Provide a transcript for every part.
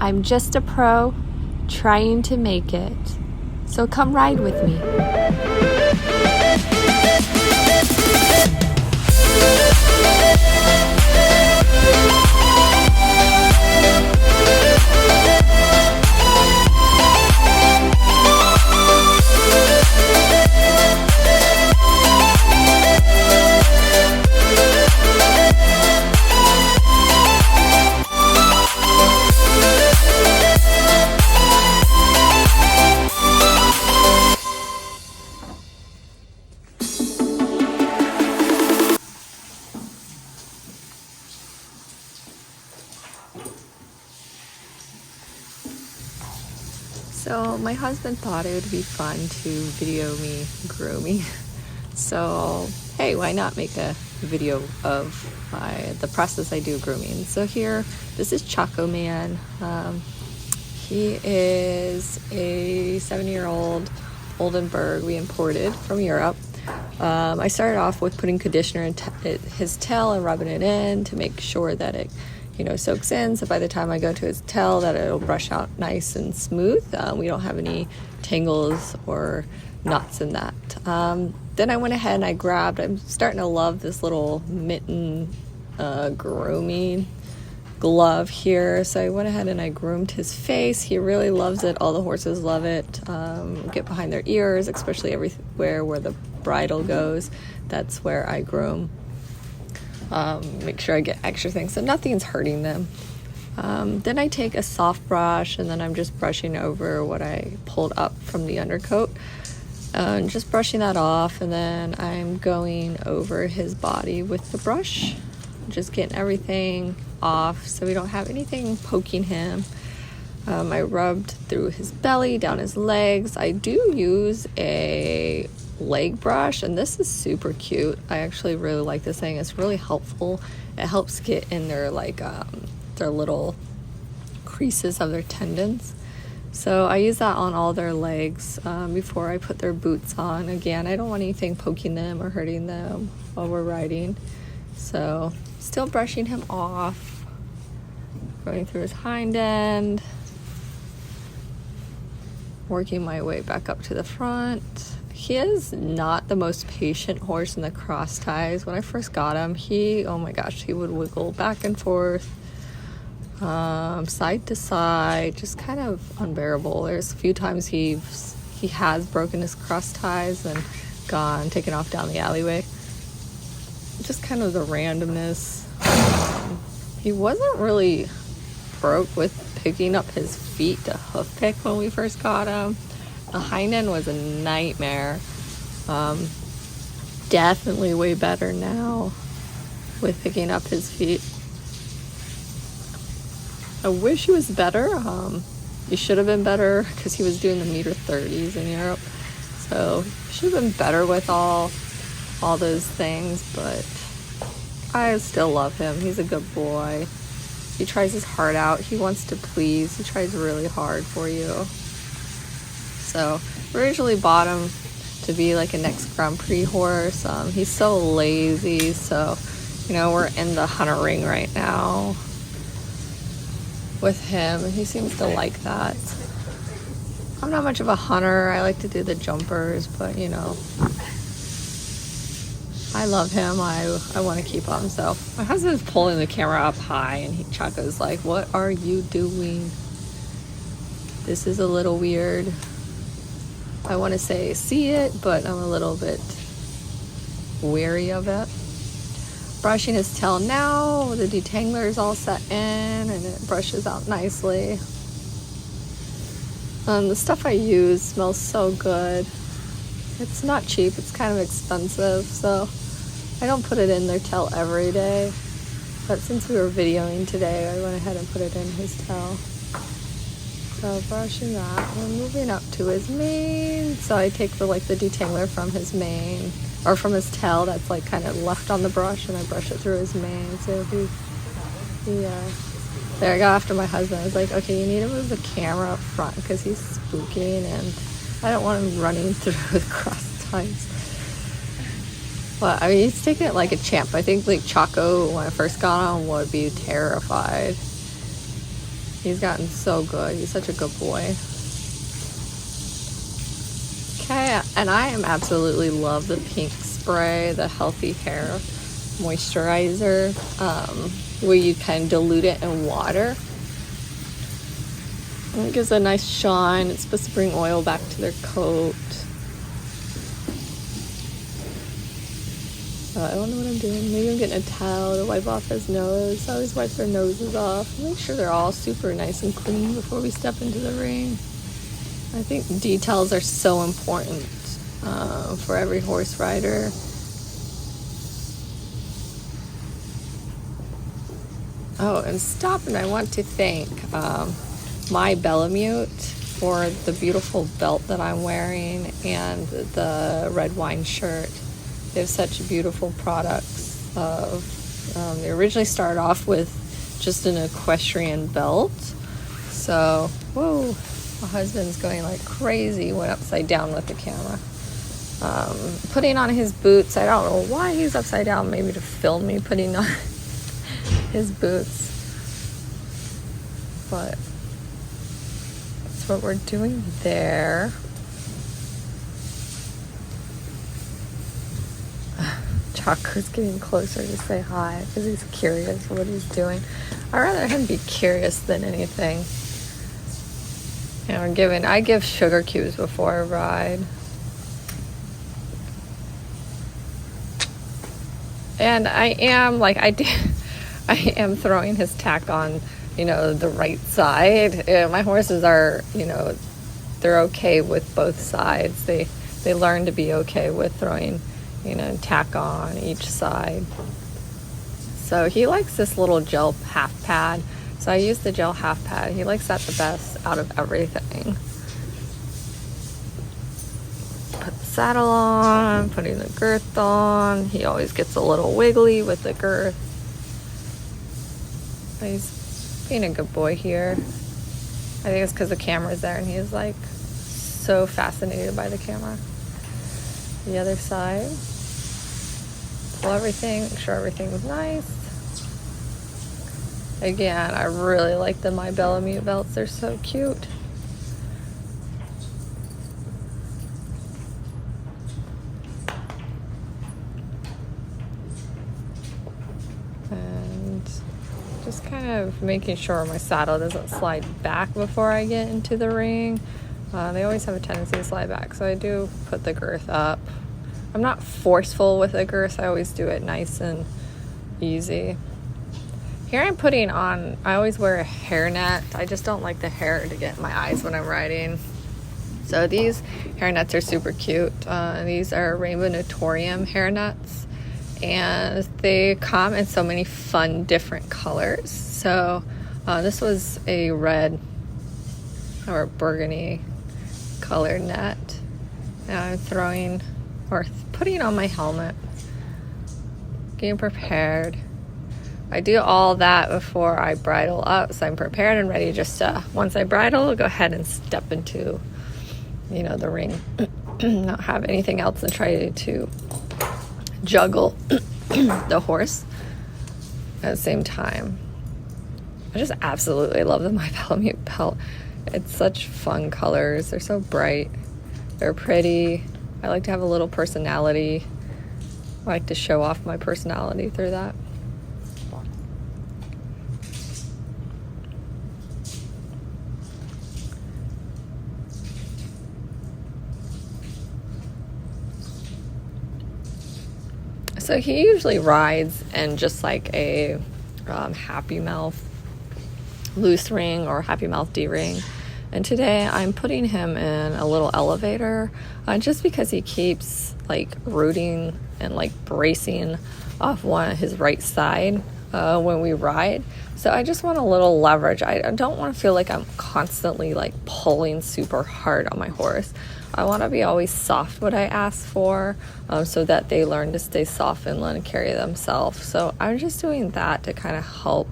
I'm just a pro trying to make it. So come ride with me. So my husband thought it would be fun to video me grooming. So hey, why not make a video of the process I do grooming. So here, this is Choco Man. He is a 7-year-old Oldenburg we imported from Europe. I started off with putting conditioner in his tail and rubbing it in to make sure that it soaks in, so by the time I go to his tail that it'll brush out nice and smooth. We don't have any tangles or knots in that. Then I went ahead and I'm starting to love this little mitten grooming glove here, so I went ahead and I groomed his face. He really loves it. All the horses love it. Get behind their ears, especially everywhere where the bridle goes. That's where I groom. Make sure I get extra things so nothing's hurting them. Then I take a soft brush and then I'm just brushing over what I pulled up from the undercoat, just brushing that off, and then I'm going over his body with the brush, just getting everything off so we don't have anything poking him. I rubbed through his belly, down his legs. I do use a leg brush, and this is super cute. I actually really like this thing. It's really helpful. It helps get in their their little creases of their tendons. So I use that on all their legs before I put their boots on. Again, I don't want anything poking them or hurting them while we're riding. So still brushing him off, going through his hind end, working my way back up to the front. He is not the most patient horse in the cross ties. When I first got him, oh my gosh, he would wiggle back and forth, side to side, just kind of unbearable. There's a few times he has broken his cross ties and taken off down the alleyway. Just kind of the randomness. He wasn't really broke with picking up his feet to hoof pick when we first got him. The hind end was a nightmare. Definitely way better now with picking up his feet. I wish he was better. He should have been better because he was doing the meter 30s in Europe. So he should have been better with all those things, but I still love him. He's a good boy. He tries his heart out. He wants to please. He tries really hard for you. So we originally bought him to be like a next Grand Prix horse. He's so lazy, so we're in the hunter ring right now with him, and he seems to like that. I'm not much of a hunter. I like to do the jumpers, but I love him. I want to keep him. So my husband's pulling the camera up high, and Chaco's like, "What are you doing? This is a little weird." I want to say see it, but I'm a little bit wary of it. Brushing his tail now. The detangler is all set in and it brushes out nicely. The stuff I use smells so good. It's not cheap, it's kind of expensive, so I don't put it in their tail every day. But since we were videoing today, I went ahead and put it in his tail. So brushing that, we're moving up to his mane. So I take the detangler from his mane, or from his tail that's kind of left on the brush, and I brush it through his mane. So there I go after my husband. I was like, okay, you need to move the camera up front because he's spooking and I don't want him running through the cross ties. But he's taking it like a champ. I think Choco, when I first got him, would be terrified. He's gotten so good. He's such a good boy. Okay, and I am absolutely love the pink spray, the healthy hair moisturizer, where you can dilute it in water. And it gives a nice shine. It's supposed to bring oil back to their coat. I don't know what I'm doing. Maybe I'm getting a towel to wipe off his nose. I always wipe their noses off. Make sure they're all super nice and clean before we step into the ring. I think details are so important for every horse rider. Oh, and stopping, I want to thank my Bellamute for the beautiful belt that I'm wearing and the red wine shirt. They have such beautiful products. They originally started off with just an equestrian belt. So, whoa, my husband's going like crazy, went upside down with the camera. Putting on his boots, I don't know why he's upside down, maybe to film me putting on his boots. But that's what we're doing there. Chaco's getting closer to say hi because he's curious what he's doing. I'd rather him be curious than anything. You know, I give sugar cubes before I ride. And I am throwing his tack on, the right side. My horses are, they're okay with both sides. They learn to be okay with throwing, tack on each side. So he likes this little gel half pad. So I use the gel half pad. He likes that the best out of everything. Put the saddle on, putting the girth on. He always gets a little wiggly with the girth. But he's being a good boy here. I think it's because the camera's there and he is like so fascinated by the camera. The other side. Pull everything, make sure everything's nice. Again, I really like the My Bellamute belts. They're so cute. And just kind of making sure my saddle doesn't slide back before I get into the ring. They always have a tendency to slide back, so I do put the girth up. I'm not forceful with the girth. I always do it nice and easy. Here I'm putting on, I always wear a hairnet. I just don't like the hair to get in my eyes when I'm riding. So these hairnets are super cute. These are Rainbow Notorium hairnets. And they come in so many fun, different colors. So this was a red or burgundy colored net. Now I'm throwing or putting on my helmet, getting prepared. I do all that before I bridle up, so I'm prepared and ready just to, once I bridle, I'll go ahead and step into, the ring. Not have anything else and try to juggle the horse at the same time. I just absolutely love the My Bellamute belt. It's such fun colors. They're so bright. They're pretty. I like to have a little personality. I like to show off my personality through that. So he usually rides in just like a Happy Mouth loose ring or Happy Mouth D-ring. And today I'm putting him in a little elevator just because he keeps like rooting and like bracing off his right side when we ride. So I just want a little leverage. I don't want to feel like I'm constantly like pulling super hard on my horse. I want to be always soft what I ask for so that they learn to stay soft and learn to carry themselves. So I'm just doing that to kind of help,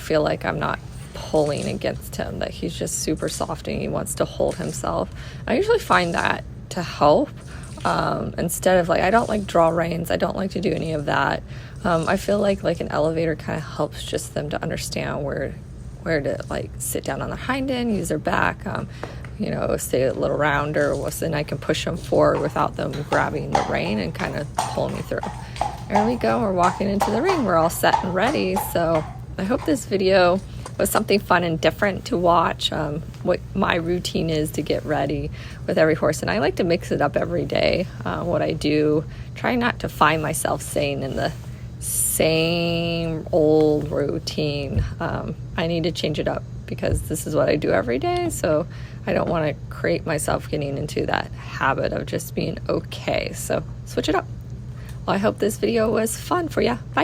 feel like I'm not pulling against him, that he's just super soft and he wants to hold himself. I usually find that to help instead of I don't like draw reins. I don't like to do any of that. I feel like an elevator kind of helps just them to understand where where to like sit down on their hind end, use their back, you know, stay a little rounder, so then I can push them forward without them grabbing the rein and kind of pulling me through. There we go, we're walking into the ring, we're all set and ready. So I hope this video was something fun and different to watch, what my routine is to get ready with every horse. And I like to mix it up every day, what I do, try not to find myself staying in the same old routine. I need to change it up because this is what I do every day, so I don't want to create myself getting into that habit of just being okay. So switch it up. Well, I hope this video was fun for you. Bye.